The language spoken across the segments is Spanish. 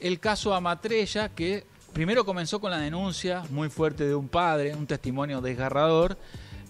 el caso Amatrella, que primero comenzó con la denuncia muy fuerte de un padre, un testimonio desgarrador,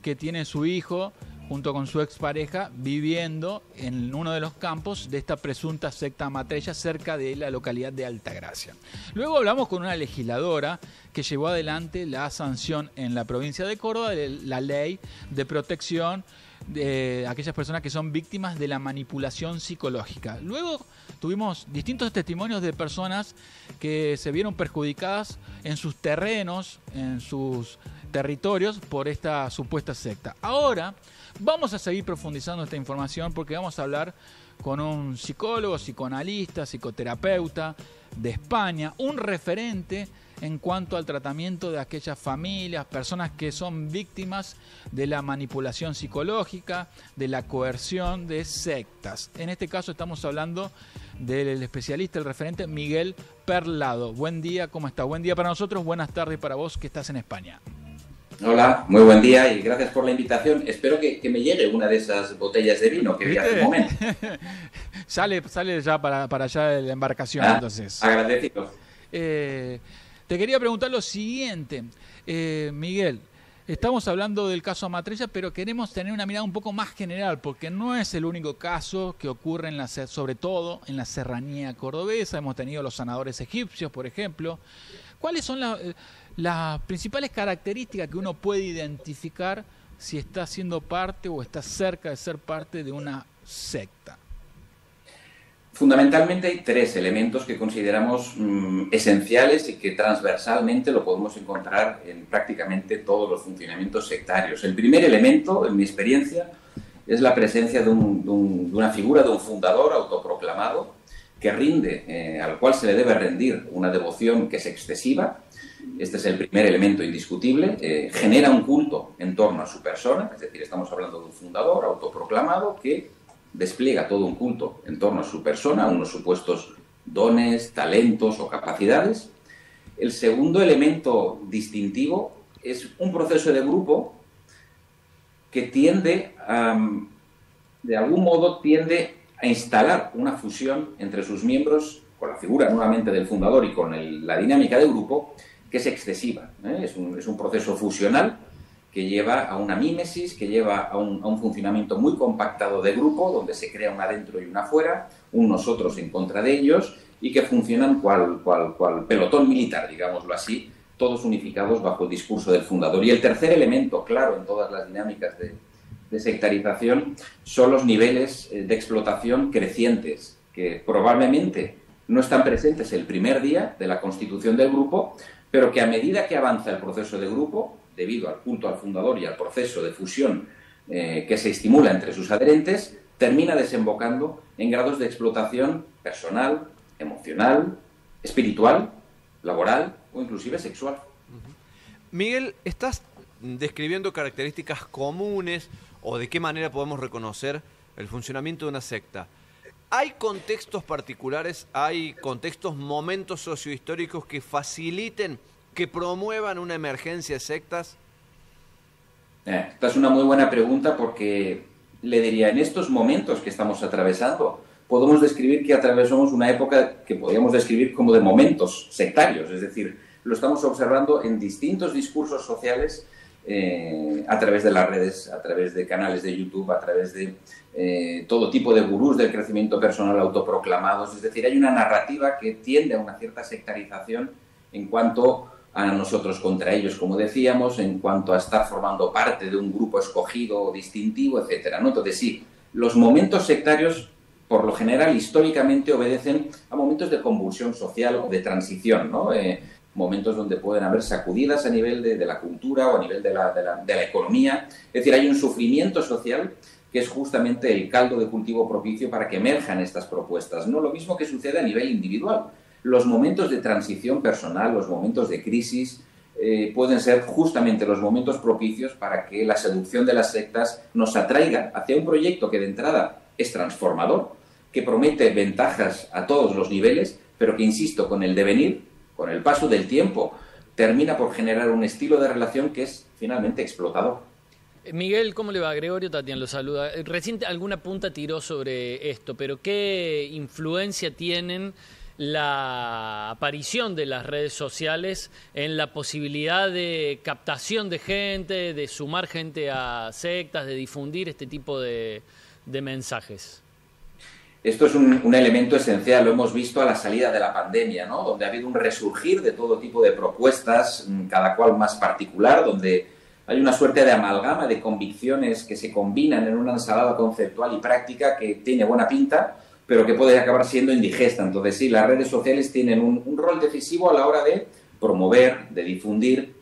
que tiene su hijo junto con su expareja viviendo en uno de los campos de esta presunta secta Amatrella cerca de la localidad de Altagracia. Luego hablamos con una legisladora que llevó adelante la sanción en la provincia de Córdoba de la ley de protección de aquellas personas que son víctimas de la manipulación psicológica. Luego tuvimos distintos testimonios de personas que se vieron perjudicadas en sus terrenos, en sus territorios por esta supuesta secta. Ahora vamos a seguir profundizando esta información porque vamos a hablar con un psicólogo, psicoanalista, psicoterapeuta de España, un referente en cuanto al tratamiento de aquellas familias, personas que son víctimas de la manipulación psicológica, de la coerción de sectas. En este caso estamos hablando del especialista, el referente Miguel Perlado. Buen día, ¿cómo está? Buen día para nosotros, buenas tardes para vos que estás en España. Hola, muy buen día y gracias por la invitación. Espero que me llegue una de esas botellas de vino que vi hace un momento. sale ya para allá de la embarcación, entonces. Agradecido. Te quería preguntar lo siguiente, Miguel. Estamos hablando del caso Amatrella, pero queremos tener una mirada un poco más general, porque no es el único caso que ocurre, sobre todo en la serranía cordobesa. Hemos tenido los sanadores egipcios, por ejemplo. ¿Cuáles son las principales características que uno puede identificar si está siendo parte o está cerca de ser parte de una secta? Fundamentalmente hay tres elementos que consideramos esenciales y que transversalmente lo podemos encontrar en prácticamente todos los funcionamientos sectarios. El primer elemento, en mi experiencia, es la presencia de una figura de un fundador autoproclamado que rinde, al cual se le debe rendir una devoción que es excesiva. Este es el primer elemento indiscutible. Genera un culto en torno a su persona, es decir, estamos hablando de un fundador autoproclamado que despliega todo un culto en torno a su persona, unos supuestos dones, talentos o capacidades. El segundo elemento distintivo es un proceso de grupo que de algún modo tiende a instalar una fusión entre sus miembros con la figura nuevamente del fundador y con la dinámica de grupo, que es excesiva. Es un proceso fusional que lleva a una mímesis, que lleva a un funcionamiento muy compactado de grupo, donde se crea un adentro y un afuera, un nosotros en contra de ellos, y que funcionan cual pelotón militar, digámoslo así, todos unificados bajo el discurso del fundador. Y el tercer elemento, claro, en todas las dinámicas de sectarización, son los niveles de explotación crecientes, que probablemente no están presentes el primer día de la constitución del grupo, pero que a medida que avanza el proceso de grupo, debido al culto al fundador y al proceso de fusión que se estimula entre sus adherentes, termina desembocando en grados de explotación personal, emocional, espiritual, laboral o inclusive sexual. Miguel, ¿estás describiendo características comunes o de qué manera podemos reconocer el funcionamiento de una secta? ¿Hay contextos particulares, hay contextos, momentos sociohistóricos que faciliten, que promuevan una emergencia de sectas? Esta es una muy buena pregunta porque le diría, en estos momentos que estamos atravesando, podemos describir que atravesamos una época que podríamos describir como de momentos sectarios, es decir, lo estamos observando en distintos discursos sociales a través de las redes, a través de canales de YouTube, a través de todo tipo de gurús del crecimiento personal autoproclamados, es decir, hay una narrativa que tiende a una cierta sectarización en cuanto a nosotros contra ellos, como decíamos, en cuanto a estar formando parte de un grupo escogido o distintivo, etcétera, ¿no? Entonces, sí, los momentos sectarios, por lo general, históricamente obedecen a momentos de convulsión social o de transición, ¿no? Momentos donde pueden haber sacudidas a nivel de la cultura o a nivel de la economía. Es decir, hay un sufrimiento social que es justamente el caldo de cultivo propicio para que emerjan estas propuestas, ¿no? Lo mismo que sucede a nivel individual. Los momentos de transición personal, los momentos de crisis, pueden ser justamente los momentos propicios para que la seducción de las sectas nos atraiga hacia un proyecto que de entrada es transformador, que promete ventajas a todos los niveles, pero que, insisto, con el devenir, con el paso del tiempo, termina por generar un estilo de relación que es finalmente explotador. Miguel, ¿cómo le va? Gregorio Tatián lo saluda. Recién alguna punta tiró sobre esto, pero ¿qué influencia tienen la aparición de las redes sociales en la posibilidad de captación de gente, de sumar gente a sectas, de difundir este tipo de mensajes? Esto es un elemento esencial, lo hemos visto a la salida de la pandemia, ¿no? Donde ha habido un resurgir de todo tipo de propuestas, cada cual más particular, donde hay una suerte de amalgama de convicciones que se combinan en una ensalada conceptual y práctica que tiene buena pinta, pero que puede acabar siendo indigesta. Entonces sí, las redes sociales tienen un rol decisivo a la hora de promover, de difundir,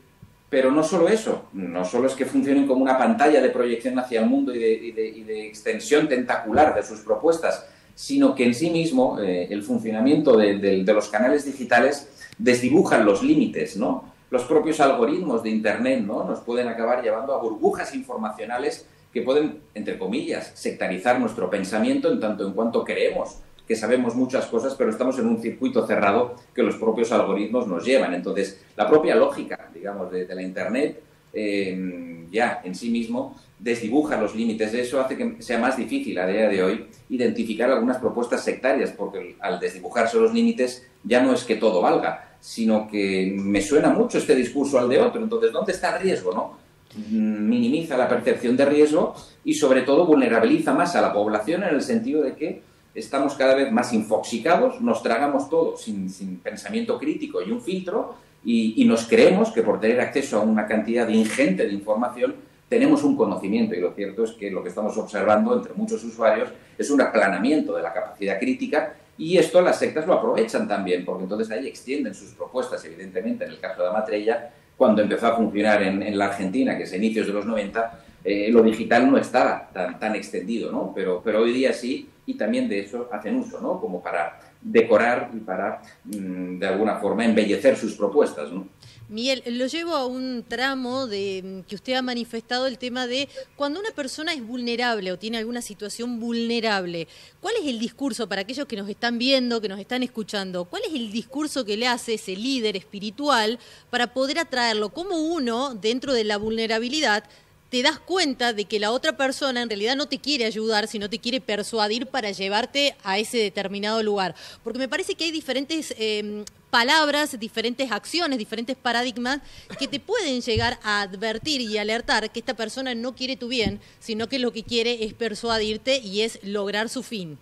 pero no solo eso, no solo es que funcionen como una pantalla de proyección hacia el mundo y de extensión tentacular de sus propuestas, sino que en sí mismo el funcionamiento de los canales digitales desdibujan los límites, ¿no? Los propios algoritmos de Internet, ¿no?, nos pueden acabar llevando a burbujas informacionales que pueden, entre comillas, sectarizar nuestro pensamiento en tanto en cuanto creemos que sabemos muchas cosas, pero estamos en un circuito cerrado que los propios algoritmos nos llevan. Entonces, la propia lógica, digamos, de la Internet ya en sí mismo desdibuja los límites de eso, hace que sea más difícil a día de hoy identificar algunas propuestas sectarias, porque al desdibujarse los límites ya no es que todo valga, sino que me suena mucho este discurso al de otro. Entonces, ¿dónde está el riesgo, no? Minimiza la percepción de riesgo y, sobre todo, vulnerabiliza más a la población en el sentido de que estamos cada vez más infoxicados, nos tragamos todo sin pensamiento crítico y un filtro y nos creemos que por tener acceso a una cantidad ingente de información tenemos un conocimiento, y lo cierto es que lo que estamos observando entre muchos usuarios es un aplanamiento de la capacidad crítica, y esto las sectas lo aprovechan también, porque entonces ahí extienden sus propuestas. Evidentemente, en el caso de Amatrella, cuando empezó a funcionar en la Argentina, que es a inicios de los 90, lo digital no estaba tan extendido, ¿no? Pero hoy día sí, y también de eso hacen uso, ¿no?, como para decorar y para, de alguna forma, embellecer sus propuestas, ¿no? Miguel, lo llevo a un tramo de que usted ha manifestado el tema de cuando una persona es vulnerable o tiene alguna situación vulnerable, ¿cuál es el discurso para aquellos que nos están viendo, que nos están escuchando? ¿Cuál es el discurso que le hace ese líder espiritual para poder atraerlo? ¿Cómo uno, dentro de la vulnerabilidad, te das cuenta de que la otra persona en realidad no te quiere ayudar, sino te quiere persuadir para llevarte a ese determinado lugar? Porque me parece que hay diferentes palabras, diferentes acciones, diferentes paradigmas que te pueden llegar a advertir y alertar que esta persona no quiere tu bien, sino que lo que quiere es persuadirte y es lograr su fin.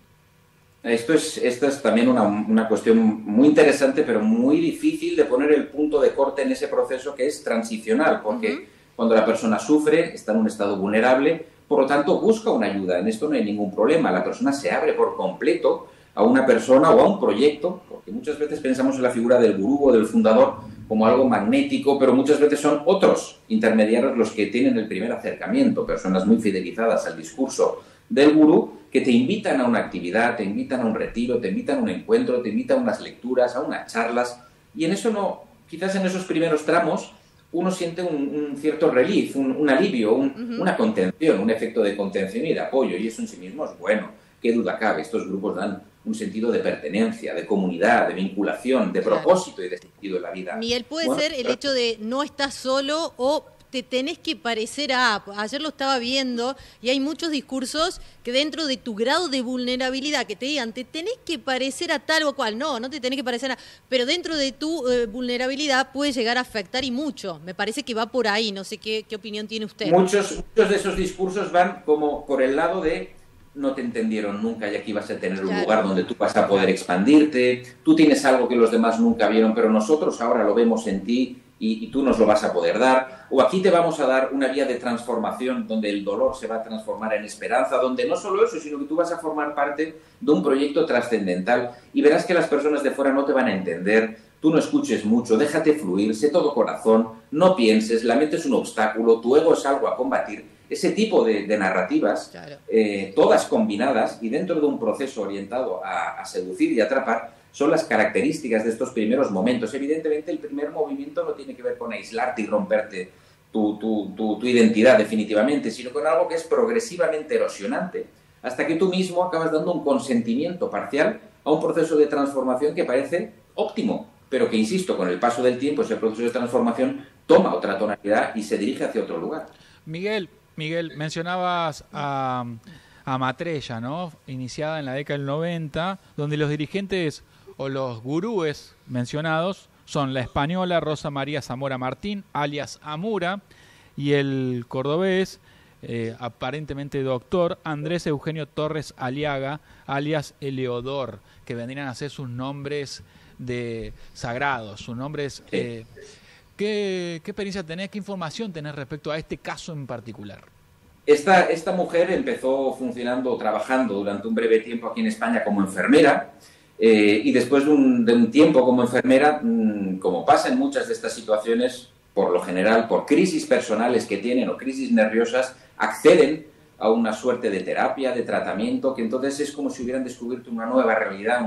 Esta es también una cuestión muy interesante, pero muy difícil de poner el punto de corte en ese proceso que es transicional, porque cuando la persona sufre, está en un estado vulnerable, por lo tanto busca una ayuda. En esto no hay ningún problema. La persona se abre por completo a una persona o a un proyecto, porque muchas veces pensamos en la figura del gurú o del fundador como algo magnético, pero muchas veces son otros intermediarios los que tienen el primer acercamiento, personas muy fidelizadas al discurso del gurú, que te invitan a una actividad, te invitan a un retiro, te invitan a un encuentro, te invitan a unas lecturas, a unas charlas, y en eso no, quizás en esos primeros tramos, uno siente un cierto relief, un alivio, una contención, un efecto de contención y de apoyo, y eso en sí mismo es bueno. Qué duda cabe, estos grupos dan un sentido de pertenencia, de comunidad, de vinculación, de propósito y de sentido de la vida. Miguel, puede ser el hecho de no estás solo o te tenés que parecer a... Ayer lo estaba viendo y hay muchos discursos que dentro de tu grado de vulnerabilidad que te digan, te tenés que parecer a tal o cual. No te tenés que parecer a... Pero dentro de tu vulnerabilidad puede llegar a afectar y mucho. Me parece que va por ahí. No sé qué opinión tiene usted. Muchos de esos discursos van como por el lado de no te entendieron nunca y aquí vas a tener un lugar donde tú vas a poder expandirte. Tú tienes algo que los demás nunca vieron, pero nosotros ahora lo vemos en ti y tú nos lo vas a poder dar. O aquí te vamos a dar una vía de transformación donde el dolor se va a transformar en esperanza, donde no solo eso, sino que tú vas a formar parte de un proyecto trascendental y verás que las personas de fuera no te van a entender. Tú no escuches mucho, déjate fluir, sé todo corazón, no pienses, la mente es un obstáculo, tu ego es algo a combatir. Ese tipo de narrativas, claro, todas combinadas y dentro de un proceso orientado a seducir y atrapar, son las características de estos primeros momentos. Evidentemente, el primer movimiento no tiene que ver con aislarte y romperte tu identidad definitivamente, sino con algo que es progresivamente erosionante, hasta que tú mismo acabas dando un consentimiento parcial a un proceso de transformación que parece óptimo, pero que, insisto, con el paso del tiempo ese proceso de transformación toma otra tonalidad y se dirige hacia otro lugar. Miguel, mencionabas a Amatrella, ¿no? Iniciada en la década del 90, donde los dirigentes o los gurúes mencionados son la española Rosa María Zamora Martín, alias Amura, y el cordobés, aparentemente doctor, Andrés Eugenio Torres Aliaga, alias Eleodor, que vendrían a ser sus nombres sagrados, sus nombres... ¿Qué experiencia tenés, qué información tenés respecto a este caso en particular? Esta mujer empezó trabajando durante un breve tiempo aquí en España como enfermera, y después de un tiempo como enfermera, como pasa en muchas de estas situaciones, por lo general, por crisis personales que tienen o crisis nerviosas, acceden a una suerte de terapia, de tratamiento, que entonces es como si hubieran descubierto una nueva realidad,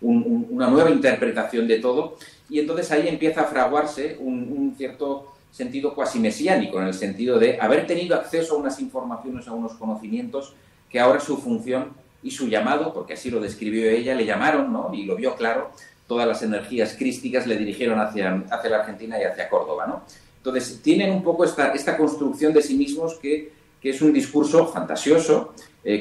una nueva interpretación de todo, y entonces ahí empieza a fraguarse un cierto sentido cuasi mesiánico, en el sentido de haber tenido acceso a unas informaciones, a unos conocimientos, que ahora su función y su llamado, porque así lo describió ella, le llamaron, ¿no? Y lo vio claro, todas las energías crísticas le dirigieron hacia la Argentina y hacia Córdoba, ¿no? Entonces, tienen un poco esta construcción de sí mismos que es un discurso fantasioso,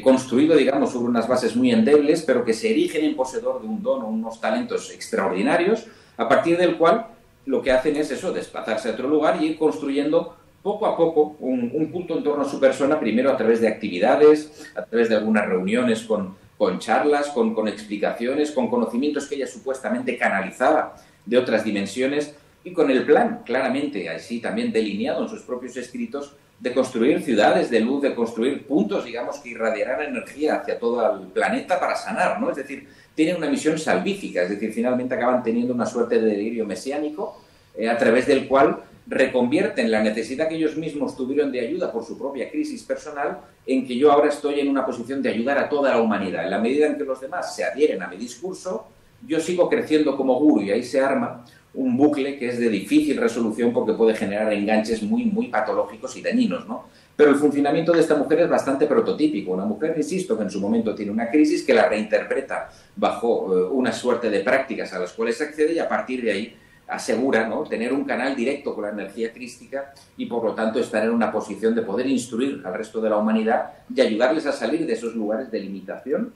construido, digamos, sobre unas bases muy endebles, pero que se erigen en poseedor de un don o unos talentos extraordinarios, a partir del cual lo que hacen es eso, desplazarse a otro lugar y ir construyendo poco a poco un culto en torno a su persona, primero a través de actividades, a través de algunas reuniones con charlas, con explicaciones, con conocimientos que ella supuestamente canalizaba de otras dimensiones, y con el plan claramente así también delineado en sus propios escritos de construir ciudades de luz, de construir puntos, digamos, que irradiarán energía hacia todo el planeta para sanar, ¿no? Es decir, tienen una misión salvífica, es decir, finalmente acaban teniendo una suerte de delirio mesiánico, a través del cual reconvierten la necesidad que ellos mismos tuvieron de ayuda por su propia crisis personal en que yo ahora estoy en una posición de ayudar a toda la humanidad. En la medida en que los demás se adhieren a mi discurso, yo sigo creciendo como gurú, y ahí se arma un bucle que es de difícil resolución porque puede generar enganches muy, muy patológicos y dañinos, ¿no? Pero el funcionamiento de esta mujer es bastante prototípico. Una mujer, insisto, que en su momento tiene una crisis, que la reinterpreta bajo una suerte de prácticas a las cuales accede, y a partir de ahí asegura, ¿no?, tener un canal directo con la energía crística y, por lo tanto, estar en una posición de poder instruir al resto de la humanidad y ayudarles a salir de esos lugares de limitación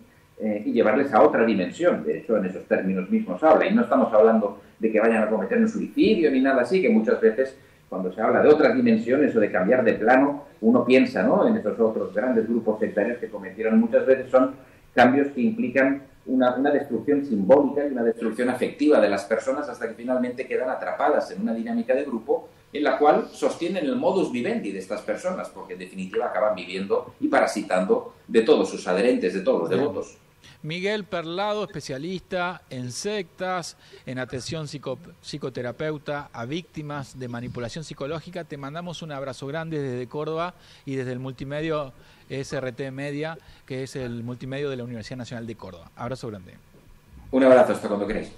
y llevarles a otra dimensión. De hecho, en esos términos mismos habla. Y no estamos hablando de que vayan a cometer un suicidio ni nada así, que muchas veces, cuando se habla de otras dimensiones o de cambiar de plano, uno piensa, ¿no?, en esos otros grandes grupos sectarios que cometieron. Muchas veces son cambios que implican una destrucción simbólica y una destrucción afectiva de las personas, hasta que finalmente quedan atrapadas en una dinámica de grupo en la cual sostienen el modus vivendi de estas personas, porque en definitiva acaban viviendo y parasitando de todos sus adherentes, de todos los devotos. Miguel Perlado, especialista en sectas, en atención psicoterapeuta a víctimas de manipulación psicológica. Te mandamos un abrazo grande desde Córdoba y desde el multimedio SRT Media, que es el multimedio de la Universidad Nacional de Córdoba. Abrazo grande. Un abrazo, hasta cuando queráis.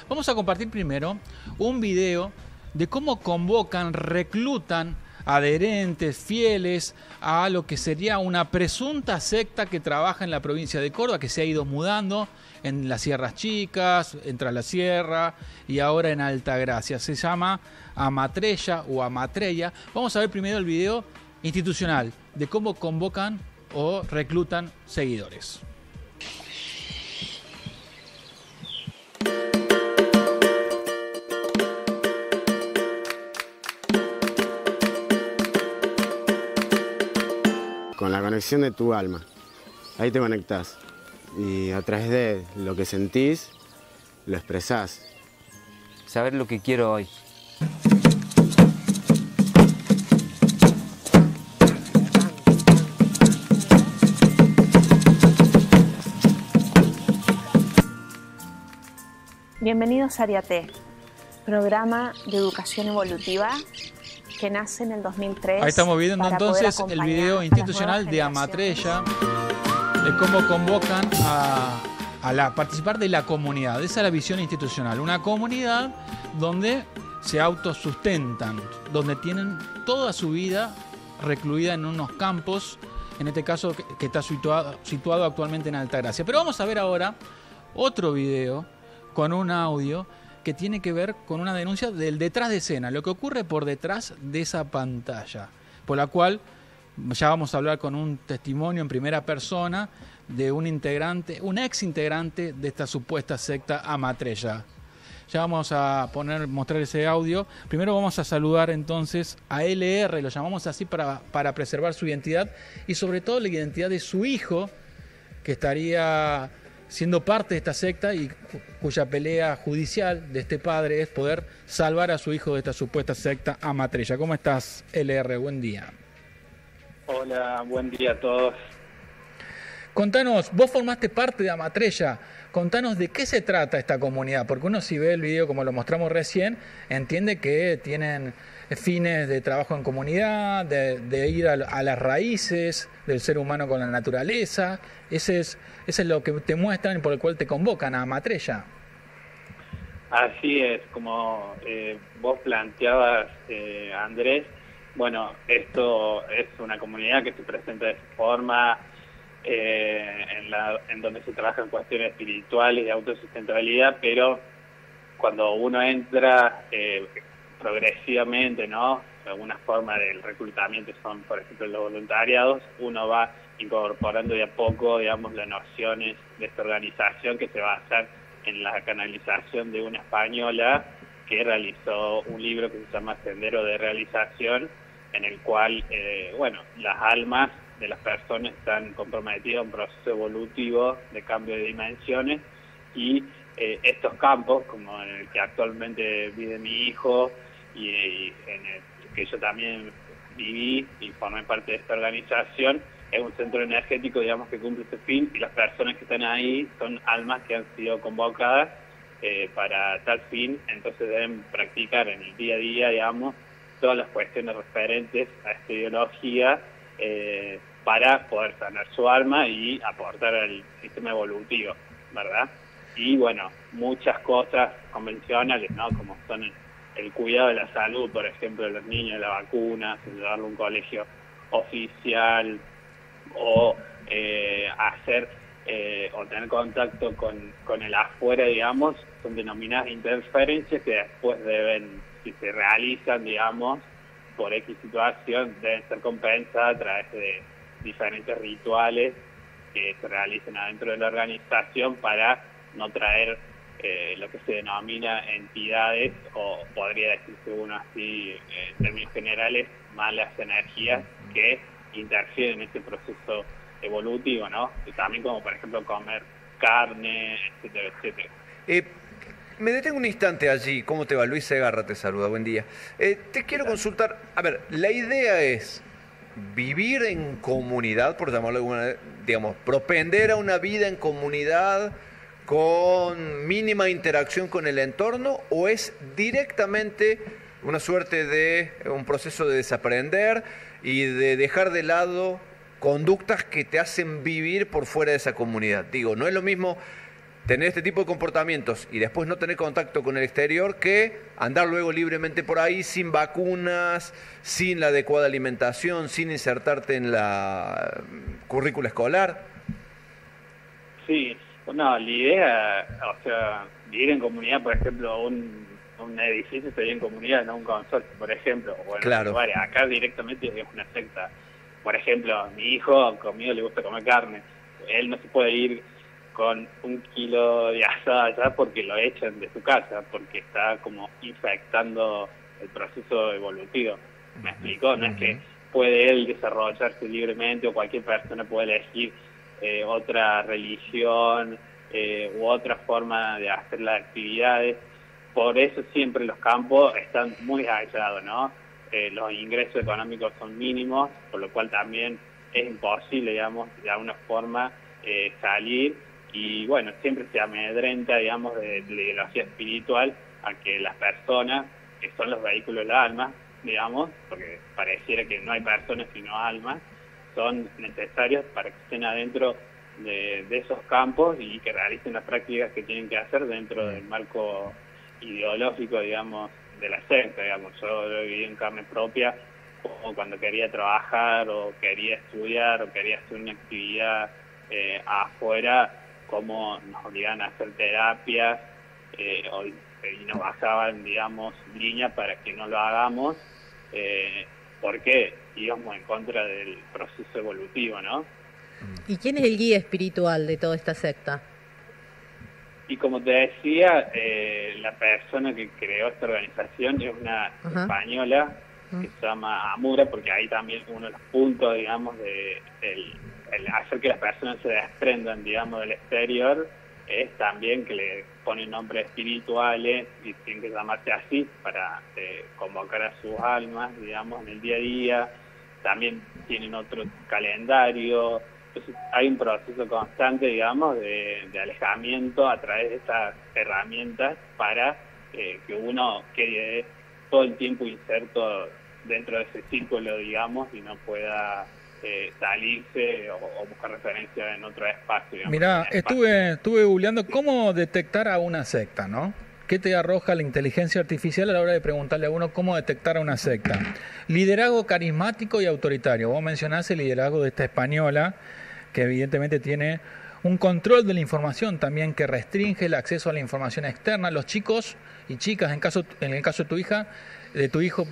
Vamos a compartir primero un video de cómo convocan, reclutan adherentes, fieles a lo que sería una presunta secta que trabaja en la provincia de Córdoba, que se ha ido mudando en las Sierras Chicas, entre la Sierra y ahora en Altagracia. Se llama Amatrella o Amatreya. Vamos a ver primero el video institucional de cómo convocan o reclutan seguidores. Con la conexión de tu alma, ahí te conectás y a través de lo que sentís, lo expresás. Saber lo que quiero hoy. Bienvenidos a Ariate, programa de educación evolutiva que nace en el 2003. Ahí estamos viendo entonces el video institucional de Amatrella, de cómo convocan a participar de la comunidad. Esa es la visión institucional, una comunidad donde se autosustentan, donde tienen toda su vida recluida en unos campos, en este caso que está situado actualmente en Altagracia. Pero vamos a ver ahora otro video con un audio que tiene que ver con una denuncia del detrás de escena, lo que ocurre por detrás de esa pantalla, por la cual ya vamos a hablar con un testimonio en primera persona de un ex integrante de esta supuesta secta Amatrella. Ya vamos a mostrar ese audio. Primero vamos a saludar entonces a LR, lo llamamos así para preservar su identidad y sobre todo la identidad de su hijo, que estaría siendo parte de esta secta y cuya pelea judicial de este padre es poder salvar a su hijo de esta supuesta secta Amatrella. ¿Cómo estás, LR? Buen día. Hola, buen día a todos. Contanos, vos formaste parte de Amatrella, contanos de qué se trata esta comunidad, porque uno si ve el video como lo mostramos recién, entiende que tienen fines de trabajo en comunidad, de ir a las raíces del ser humano con la naturaleza. Ese es lo que te muestran y por el cual te convocan a Amatrella. Así es, como vos planteabas, Andrés. Bueno, esto es una comunidad que se presenta de esa forma, en donde se trabajan cuestiones espirituales y autosustentabilidad, pero cuando uno entra progresivamente, ¿no? Algunas formas del reclutamiento son, por ejemplo, los voluntariados, uno va incorporando de a poco, digamos, las nociones de esta organización que se basa en la canalización de una española que realizó un libro que se llama Sendero de Realización, en el cual, las almas de las personas están comprometidas a un proceso evolutivo de cambio de dimensiones y estos campos, como en el que actualmente vive mi hijo y en el que yo también viví y formé parte de esta organización, es un centro energético, digamos, que cumple este fin y las personas que están ahí son almas que han sido convocadas para tal fin, entonces deben practicar en el día a día, digamos, todas las cuestiones referentes a esta ideología para poder sanar su alma y aportar al sistema evolutivo, ¿verdad? Y bueno, muchas cosas convencionales, ¿no? Como son el cuidado de la salud, por ejemplo, de los niños, la vacuna, llevarlo a un colegio oficial o hacer o tener contacto con el afuera, digamos, son denominadas interferencias que después deben, si se realizan, digamos, por X situación, deben ser compensadas a través de diferentes rituales que se realicen adentro de la organización para no traer lo que se denomina entidades, o podría decirse uno así en términos generales, malas energías que interfieren en este proceso evolutivo, ¿no? Y también como por ejemplo comer carne, etcétera, etcétera. Me detengo un instante allí. ¿Cómo te va? Luis Segarra te saluda, buen día. Te quiero consultar, a ver, la idea es vivir en comunidad, por llamarlo de alguna manera, digamos, propender a una vida en comunidad con mínima interacción con el entorno, o es directamente una suerte de un proceso de desaprender y de dejar de lado conductas que te hacen vivir por fuera de esa comunidad? Digo, no es lo mismo tener este tipo de comportamientos y después no tener contacto con el exterior que andar luego libremente por ahí sin vacunas, sin la adecuada alimentación, sin insertarte en la currícula escolar. Sí, no, la idea, o sea, vivir en comunidad, por ejemplo, un edificio se vive en comunidad, no un consorcio, por ejemplo, o en claro. Lugares. Acá directamente es una secta. Por ejemplo, mi hijo conmigo le gusta comer carne, él no se puede ir con 1 kilo de asado allá porque lo echan de su casa, porque está como infectando el proceso evolutivo. ¿Me explico? No es que puede él desarrollarse libremente o cualquier persona puede elegir otra religión u otra forma de hacer las actividades. Por eso siempre los campos están muy aislados, ¿no? Los ingresos económicos son mínimos, por lo cual también es imposible, digamos, de alguna forma salir. Y bueno, siempre se amedrenta, digamos, de la ideología espiritual a que las personas, que son los vehículos del alma, digamos, porque pareciera que no hay personas sino almas, son necesarios para que estén adentro de esos campos y que realicen las prácticas que tienen que hacer dentro del marco ideológico, digamos, de la secta, digamos. Yo lo he vivido en carne propia, como cuando quería trabajar o quería estudiar o quería hacer una actividad afuera, como nos obligaban a hacer terapias y nos bajaban, digamos, líneas para que no lo hagamos, porque íbamos en contra del proceso evolutivo, ¿no? ¿Y quién es el guía espiritual de toda esta secta? Y como te decía, la persona que creó esta organización es una española que se llama Amura, porque ahí también uno de los puntos, digamos, de el hacer que las personas se desprendan, digamos, del exterior, es también que le ponen nombres espirituales y tienen que llamarse así para convocar a sus almas, digamos, en el día a día. También tienen otro calendario. Entonces hay un proceso constante, digamos, de alejamiento a través de estas herramientas para que uno quede todo el tiempo inserto dentro de ese círculo, digamos, y no pueda salirse o buscar referencia en otro espacio. Mirá, estuve googleando cómo detectar a una secta, ¿no? ¿Qué te arroja la inteligencia artificial a la hora de preguntarle a uno cómo detectar a una secta? Liderazgo carismático y autoritario. Vos mencionás el liderazgo de esta española, que evidentemente tiene un control de la información también que restringe el acceso a la información externa. Los chicos y chicas, en el caso de tu hijo,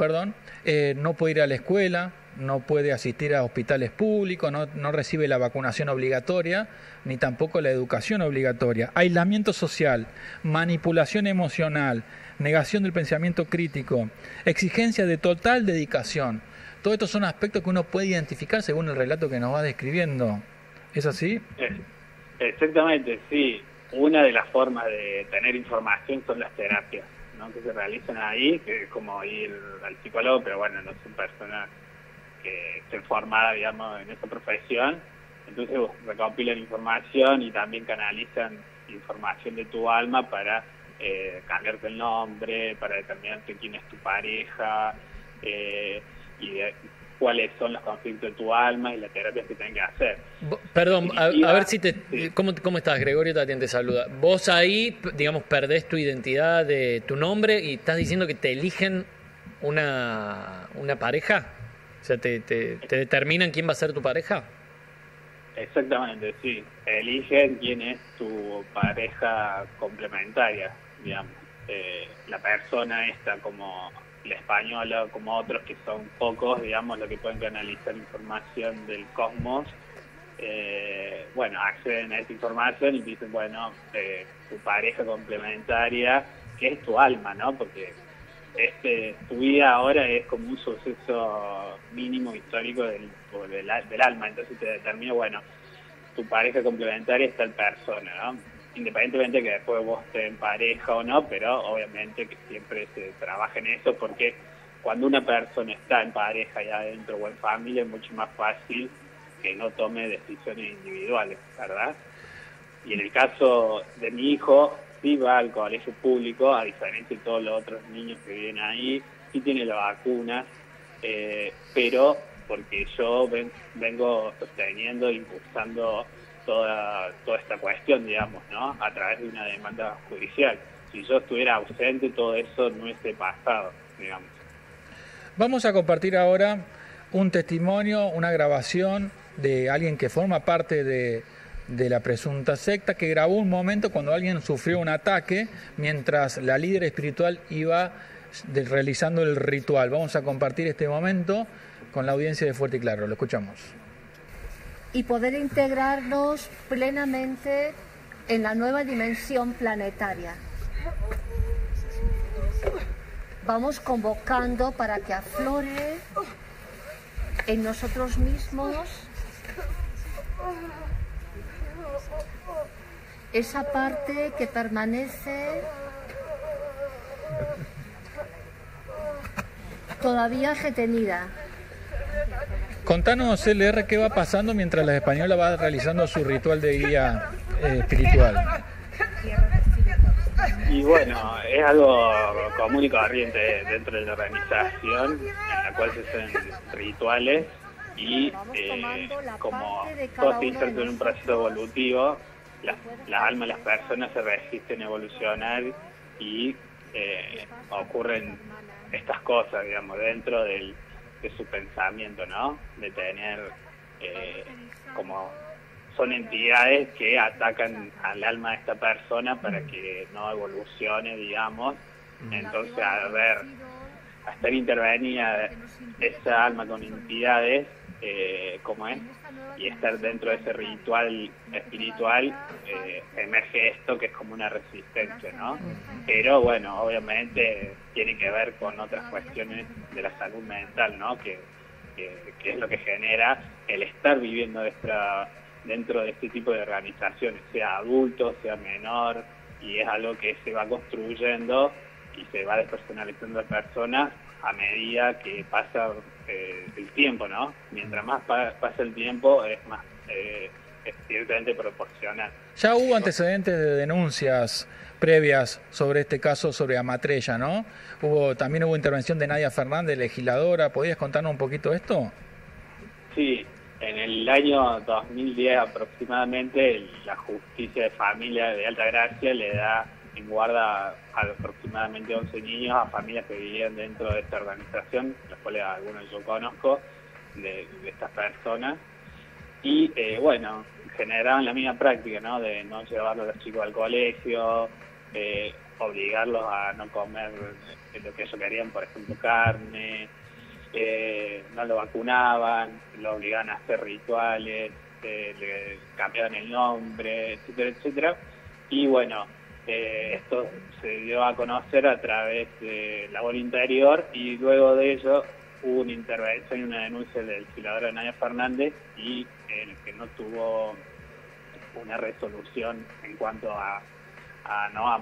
no puede ir a la escuela, no puede asistir a hospitales públicos, no recibe la vacunación obligatoria, ni tampoco la educación obligatoria. Aislamiento social, manipulación emocional, negación del pensamiento crítico, exigencia de total dedicación. Todos estos son aspectos que uno puede identificar según el relato que nos va describiendo. ¿Es así? Exactamente, sí. Una de las formas de tener información son las terapias, ¿no?, que se realizan ahí, que es como ir al psicólogo, pero bueno, no son personas que estén formadas, digamos, en esta profesión. Entonces recopilan información y también canalizan información de tu alma para cambiarte el nombre, para determinarte quién es tu pareja, y cuáles son los conflictos de tu alma y las terapias que tenés que hacer. Perdón, a ver si ¿cómo estás? Gregorio también te saluda. Vos ahí, digamos, perdés tu identidad de tu nombre y estás diciendo que te eligen una pareja. O sea, ¿te determinan quién va a ser tu pareja? Exactamente, sí. Eligen quién es tu pareja complementaria, digamos. La persona esta como la española, como otros que son pocos, digamos, los que pueden canalizar información del cosmos, bueno, acceden a esa información y dicen, bueno, tu pareja complementaria, que es tu alma, ¿no? Porque tu vida ahora es como un suceso mínimo histórico del alma, entonces te determina, bueno, tu pareja complementaria es tal persona, ¿no? Independientemente de que después vos estés en pareja o no, pero obviamente que siempre se trabaja en eso, porque cuando una persona está en pareja y adentro o en familia es mucho más fácil que no tome decisiones individuales, ¿verdad? Y en el caso de mi hijo, sí va al colegio público, a diferencia de todos los otros niños que viven ahí, sí tiene la vacuna, pero porque yo vengo sosteniendo, impulsando toda esta cuestión, digamos, ¿no?, a través de una demanda judicial. Si yo estuviera ausente, todo eso no hubiese pasado, digamos. Vamos a compartir ahora un testimonio, una grabación de alguien que forma parte de la presunta secta, que grabó un momento cuando alguien sufrió un ataque mientras la líder espiritual iba realizando el ritual. Vamos a compartir este momento con la audiencia de Fuerte y Claro. Lo escuchamos. Y poder integrarnos plenamente en la nueva dimensión planetaria. Vamos convocando para que aflore en nosotros mismos esa parte que permanece todavía retenida. Contanos, LR, qué va pasando mientras la española va realizando su ritual de guía espiritual. Y bueno, es algo común y corriente dentro de la organización, en la cual se hacen rituales y como todo se inserta en un proceso evolutivo, las almas de las personas se resisten a evolucionar y ocurren estas cosas, digamos, dentro de su pensamiento, ¿no? De tener como son entidades que atacan al alma de esta persona para que no evolucione, digamos. Entonces, a estar intervenida esa alma con entidades, cómo es, y estar dentro de ese ritual espiritual, emerge esto que es como una resistencia, ¿no? Pero bueno, obviamente tiene que ver con otras cuestiones de la salud mental, ¿no? Que es lo que genera el estar viviendo dentro de este tipo de organizaciones, sea adulto, sea menor, y es algo que se va construyendo y se va despersonalizando la persona a medida que pasa el tiempo, ¿no? Mientras más pasa el tiempo, es más es directamente proporcional. Ya hubo antecedentes de denuncias previas sobre este caso, sobre Amatrella, ¿no? También hubo intervención de Nadia Fernández, legisladora. ¿Podías contarnos un poquito esto? Sí, en el año 2010 aproximadamente, la Justicia de Familia de Altagracia le da en guarda a aproximadamente 11 niños a familias que vivían dentro de esta organización, las cuales algunos yo conozco, de estas personas. Y bueno, generaban la misma práctica, ¿no? De no llevar a los chicos al colegio, obligarlos a no comer lo que ellos querían, por ejemplo, carne, no lo vacunaban, lo obligaban a hacer rituales, le cambiaban el nombre, etcétera, etcétera. Y bueno, esto se dio a conocer a través de la Labor Interior, y luego de ello hubo una intervención y una denuncia del legislador Nadia Fernández, y el que no tuvo una resolución en cuanto a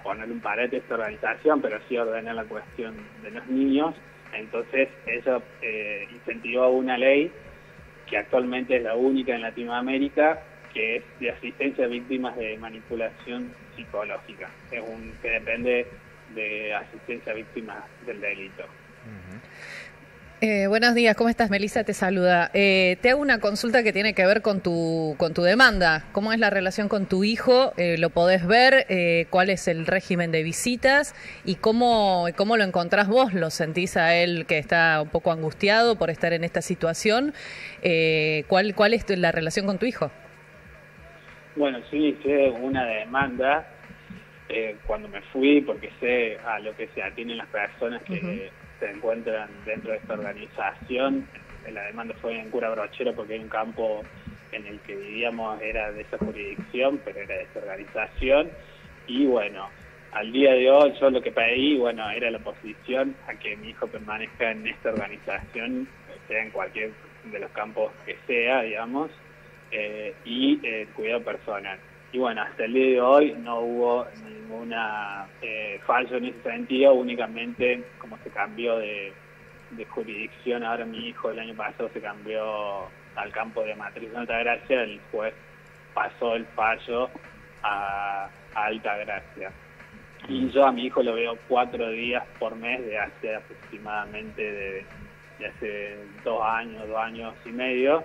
poner un parate a esta organización, pero sí ordenar la cuestión de los niños. Entonces eso incentivó una ley que actualmente es la única en Latinoamérica, que es de asistencia a víctimas de manipulación psicológica. Es que depende de asistencia a víctimas del delito. Buenos días, ¿cómo estás? Melissa te saluda. Te hago una consulta que tiene que ver con tu demanda. ¿Cómo es la relación con tu hijo? ¿Lo podés ver? ¿Cuál es el régimen de visitas? ¿Y cómo lo encontrás vos? ¿Lo sentís a él que está un poco angustiado por estar en esta situación? ¿Cuál es la relación con tu hijo? Bueno, sí, hice una demanda cuando me fui, porque sé a lo que se atienden las personas que se encuentran dentro de esta organización. La demanda fue en Cura Brochero, porque hay un campo en el que vivíamos, era de esa jurisdicción, pero era de esta organización. Y bueno, al día de hoy yo lo que pedí, bueno, era la oposición a que mi hijo permanezca en esta organización, sea en cualquier de los campos que sea, digamos, y cuidado personal. Y bueno, hasta el día de hoy no hubo ninguna fallo en ese sentido, únicamente como se cambió de jurisdicción, ahora mi hijo el año pasado se cambió al campo de Matriz de Altagracia, el juez pasó el fallo a Altagracia. Y yo a mi hijo lo veo 4 días por mes de hace aproximadamente de hace 2 años y medio.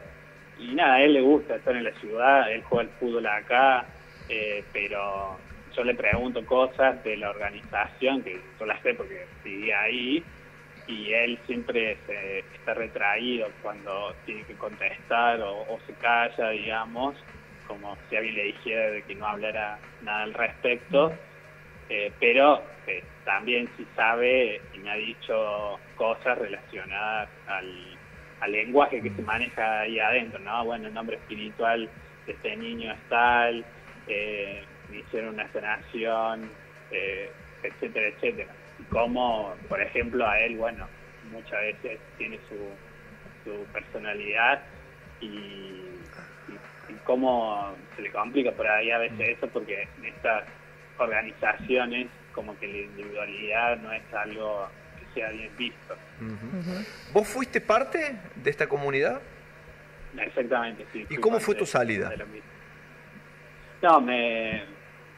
Y nada, a él le gusta estar en la ciudad, él juega al fútbol acá, pero yo le pregunto cosas de la organización, que yo las sé porque vivía ahí, y él siempre está retraído cuando tiene que contestar o se calla, digamos, como si alguien le dijera de que no hablara nada al respecto, pero también sí sabe y me ha dicho cosas relacionadas al lenguaje que se maneja ahí adentro, ¿no? Bueno, el nombre espiritual de este niño es tal, me hicieron una sanación, etcétera, etcétera. Y como, por ejemplo, a él, bueno, muchas veces tiene su personalidad y cómo se le complica por ahí a veces eso, porque en estas organizaciones como que la individualidad no es algo que sea bien visto. ¿Vos fuiste parte de esta comunidad? Exactamente, sí. ¿Y cómo fue tu salida? No,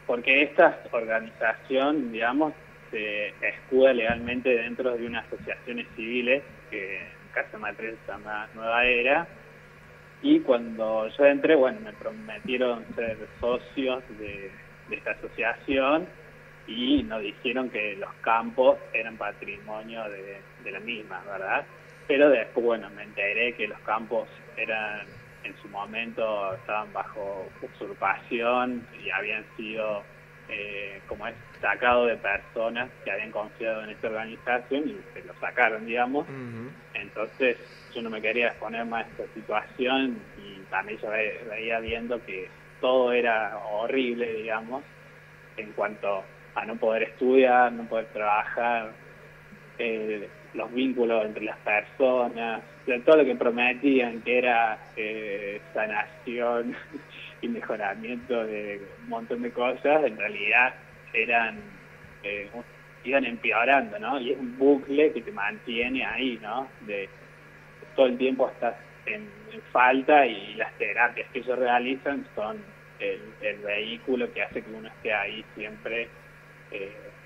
porque esta organización, digamos, se escuda legalmente dentro de unas asociaciones civiles, que Casa Matriz se llama Nueva Era, y cuando yo entré, bueno, me prometieron ser socios de esta asociación, y nos dijeron que los campos eran patrimonio de la misma, ¿verdad? Pero después, bueno, me enteré que los campos eran, en su momento, estaban bajo usurpación y habían sido como es, sacado de personas que habían confiado en esta organización y se lo sacaron, digamos. Entonces yo no me quería exponer más a esta situación y también yo veía viendo que todo era horrible, digamos, en cuanto a no poder estudiar, no poder trabajar, los vínculos entre las personas, todo lo que prometían que era sanación y mejoramiento de un montón de cosas, en realidad iban empeorando, ¿no? Y es un bucle que te mantiene ahí, ¿no? De todo el tiempo estás en falta, y las terapias que ellos realizan son el vehículo que hace que uno esté ahí siempre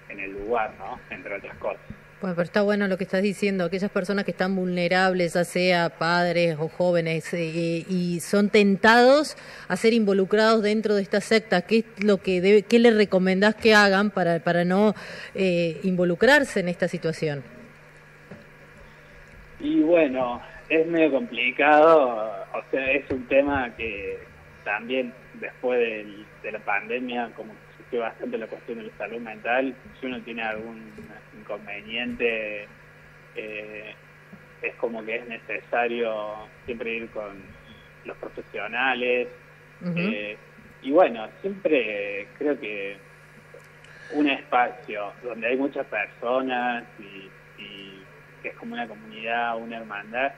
en el lugar, ¿no? Entre otras cosas. Bueno, pero está bueno lo que estás diciendo, aquellas personas que están vulnerables, ya sea padres o jóvenes, y son tentados a ser involucrados dentro de esta secta. ¿Qué es lo que qué les recomendás que hagan para no involucrarse en esta situación? Y bueno, es medio complicado, o sea, es un tema que también después de la pandemia, como que surgió bastante la cuestión de la salud mental. Si uno tiene algún inconveniente, es como que es necesario siempre ir con los profesionales. Y bueno, siempre creo que un espacio donde hay muchas personas y que es como una comunidad, una hermandad,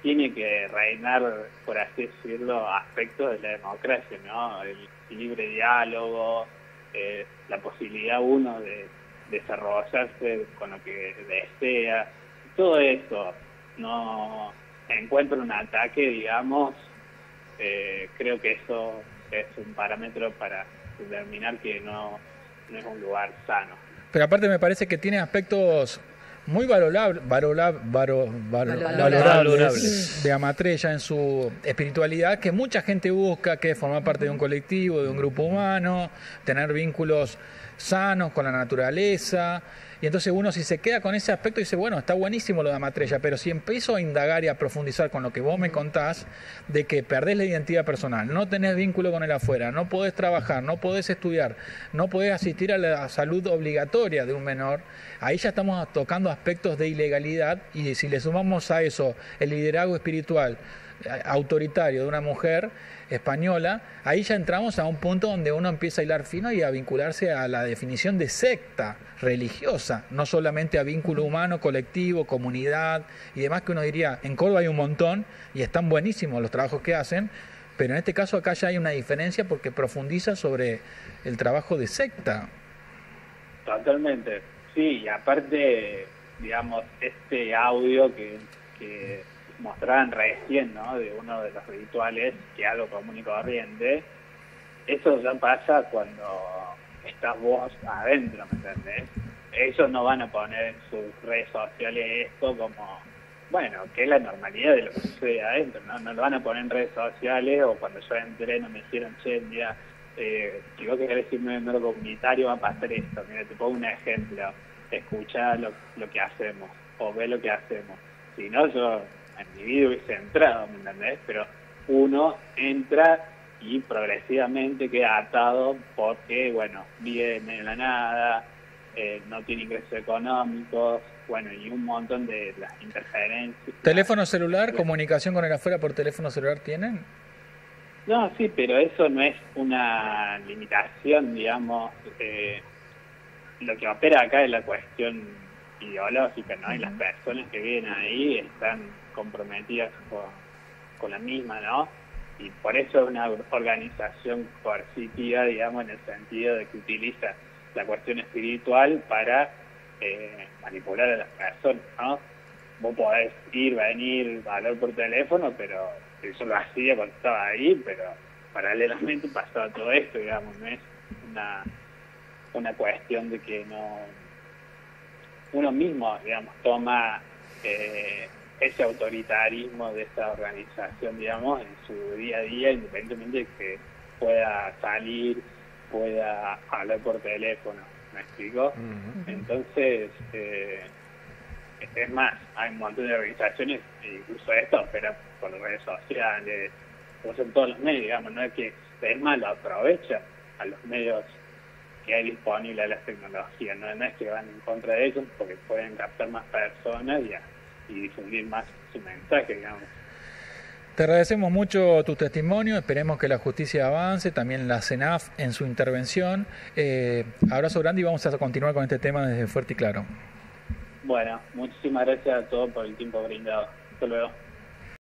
tiene que reinar, por así decirlo, aspectos de la democracia, ¿no? El libre diálogo, la posibilidad uno de desarrollarse con lo que desea. Todo eso no encuentra un ataque, digamos. Creo que eso es un parámetro para determinar que no es un lugar sano. Pero aparte me parece que tiene aspectos muy valorables de Amatrella en su espiritualidad, que mucha gente busca, que es formar parte de un colectivo, de un grupo humano, tener vínculos sanos con la naturaleza. Y entonces uno, si se queda con ese aspecto, dice, bueno, está buenísimo lo de Amatrella, pero si empiezo a indagar y a profundizar con lo que vos me contás, de que perdés la identidad personal, no tenés vínculo con el afuera, no podés trabajar, no podés estudiar, no podés asistir a la salud obligatoria de un menor, ahí ya estamos tocando aspectos de ilegalidad. Y si le sumamos a eso el liderazgo espiritual autoritario de una mujer española, ahí ya entramos a un punto donde uno empieza a hilar fino y a vincularse a la definición de secta religiosa, no solamente a vínculo humano, colectivo, comunidad y demás, que uno diría, en Córdoba hay un montón y están buenísimos los trabajos que hacen, pero en este caso acá ya hay una diferencia porque profundiza sobre el trabajo de secta. Totalmente, sí, y aparte, digamos, este audio que mostraban recién, ¿no? De uno de los rituales, que es algo común y corriente, eso ya pasa cuando estás vos adentro, ¿me entendés? Ellos no van a poner en sus redes sociales esto como, bueno, que es la normalidad de lo que sucede adentro, ¿no? No lo van a poner en redes sociales, o cuando yo entré no me dijeron, che, mira, si vos querés irme en lo comunitario va a pasar esto. Mira, te pongo un ejemplo, escucha lo que hacemos, o ve lo que hacemos. Si no, yo en mi vida hubiese entrado, ¿me entendés? Pero uno entra y progresivamente queda atado porque, bueno, viene de la nada, no tiene ingresos económicos, bueno, y un montón de las interferencias. ¿Teléfono celular, comunicación con el afuera por teléfono celular tienen? No, sí, pero eso no es una limitación, digamos. Lo que opera acá es la cuestión ideológica, ¿no? Y las personas que viven ahí están comprometidas con la misma, ¿no? Y por eso es una organización coercitiva, digamos, en el sentido de que utiliza la cuestión espiritual para manipular a las personas, ¿no? Vos podés ir, venir, hablar por teléfono, pero eso lo hacía cuando estaba ahí, pero paralelamente pasaba todo esto, digamos, no es una cuestión de que no uno mismo, digamos, toma ese autoritarismo de esa organización, digamos, en su día a día, independientemente de que pueda salir, pueda hablar por teléfono, ¿me explico? Entonces, es más, hay un montón de organizaciones, incluso esto opera por las redes sociales, usan todos los medios, digamos, no es que, es más, lo aprovecha a los medios que hay disponible a las tecnologías. No es que van en contra de ellos, porque pueden captar más personas y difundir más su mensaje, digamos. Te agradecemos mucho tu testimonio, esperemos que la justicia avance, también la CENAF en su intervención. Abrazo grande y vamos a continuar con este tema desde Fuerte y Claro. Bueno, muchísimas gracias a todos por el tiempo brindado. Hasta luego.